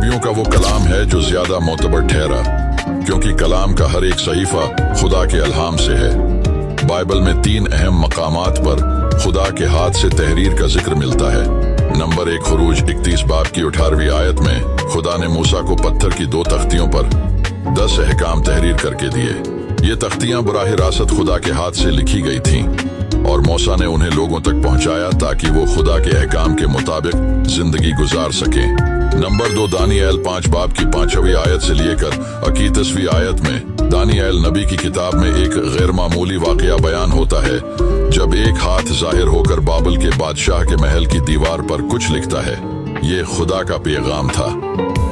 नबियों का वो कलाम है जो ज्यादा मोतबर ठहरा, क्योंकि कलाम का हर एक सहीफा खुदा के अल्हाम से है। बाइबल में 3 अहम मकामात पर खुदा के हाथ से तहरीर का जिक्र मिलता है। नंबर 1, खुरूज 31 बाब की 18वीं आयत में खुदा ने मूसा को पत्थर की 2 तख्तियों पर 10 अहकाम तहरीर करके दिए। ये तख्तियां बराह रास्त खुदा के हाथ से लिखी गई थीं और मूसा ने उन्हें लोगों तक पहुंचाया ताकि वो खुदा के अहकाम के मुताबिक जिंदगी गुजार सकें। नंबर 2, दानियल 5 बाब की 5वीं आयत से लेकर 31वीं आयत में दानियल नबी की किताब में एक गैर मामूली वाकया बयान होता है, जब एक हाथ जाहिर होकर बाबल के बादशाह के महल की दीवार पर कुछ लिखता है। ये खुदा का पैगाम था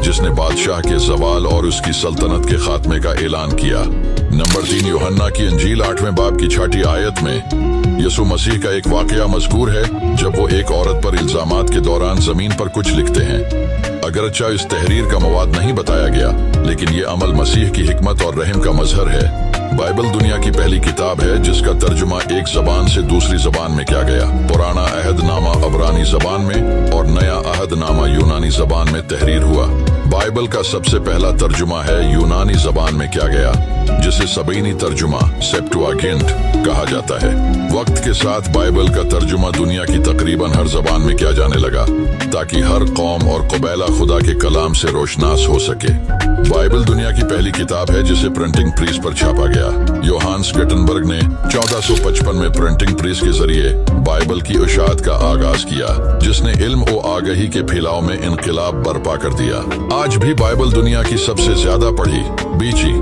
जिसने बादशाह के जवाल और उसकी सल्तनत के खात्मे का ऐलान किया। नंबर 3, यूहन्ना की इंजील 8वें बाब की 6ठी आयत में यसु मसीह का एक वाकया मज़कूर है, जब वो एक औरत पर इल्जामात के दौरान जमीन पर कुछ लिखते हैं। अगरचा इस तहरीर का मवाद नहीं बताया गया, लेकिन ये अमल मसीह की हिकमत और रहम का मजहर है। बाइबल दुनिया की पहली किताब है जिसका तर्जुमा एक जबान से दूसरी जबान में किया गया। पुराना अहदनामा अबरानी जबान में और नया अहदनामा यूनानी जबान में तहरीर हुआ। बाइबल का सबसे पहला तर्जुमा है यूनानी जबान में किया गया, जिसे सबीनी तर्जुमा सेप्टुआगिंट कहा जाता है। वक्त के साथ बाइबल का तर्जुमा दुनिया की तकरीबन हर जबान में किया जाने लगा, ताकि हर कौम और कबीला खुदा के कलाम से रोशनास हो सके। बाइबल दुनिया की पहली किताब है जिसे प्रिंटिंग प्रेस पर छापा गया। योहान्स गुटेनबर्ग ने 1455 में प्रिंटिंग प्रेस के जरिए बाइबल की इशाअत का आगाज किया, जिसने इल्म और आगाही के फैलाव में इनकलाब बर्पा कर दिया। आज भी बाइबल दुनिया की सबसे ज्यादा पढ़ी, बीची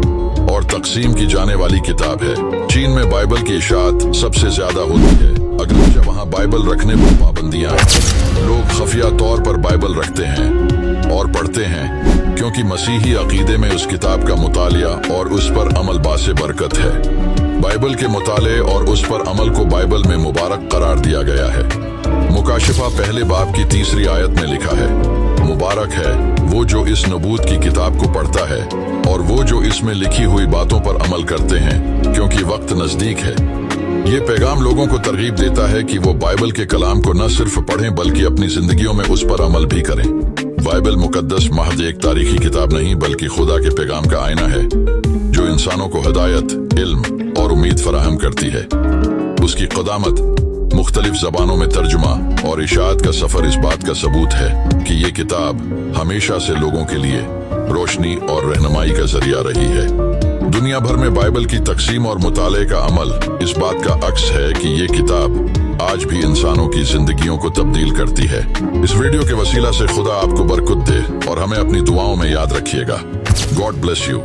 और तकसीम की जाने वाली किताब है। चीन में बाइबल की इशाअत सबसे ज्यादा होती है, अगरचे वहाँ बाइबल रखने पर पाबंदियां हैं। लोग खफिया तौर पर बाइबल रखते हैं और पढ़ते हैं, क्योंकि मसीही अकीदे में उस किताब का मुतालिया और उस पर अमल बासे बरकत है। बाइबल के मुताले और उस पर अमल को बाइबल में मुबारक करार दिया गया है। मुकाशिफा पहले बाब की 3री आयत में लिखा है, मुबारक है वो जो इस नबूत की किताब को पढ़ता है और वो जो इसमें लिखी हुई बातों पर अमल करते हैं, क्योंकि वक्त नजदीक है। ये पैगाम लोगों को तरगीब देता है कि वो बाइबल के कलाम को न सिर्फ पढ़ें बल्कि अपनी जिंदगियों में उस पर अमल भी करें। बाइबल मुकद्दस महज एक तारीखी किताब नहीं बल्कि खुदा के पैगाम का आईना है, जो इंसानों को हिदायत, इल्म और उम्मीद फराहम करती है। उसकी क़दामत, मुख्तलिफ जबानों में तर्जुमा और इशाअत का सफर इस बात का सबूत है कि ये किताब हमेशा से लोगों के लिए रोशनी और रहनुमाई का जरिया रही है। दुनिया भर में बाइबल की तकसीम और मुताले का अमल इस बात का अक्स है कि ये किताब आज भी इंसानों की जिंदगियों को तब्दील करती है। इस वीडियो के वसीला से खुदा आपको बरकत दे और हमें अपनी दुआओं में याद रखिएगा। God bless you.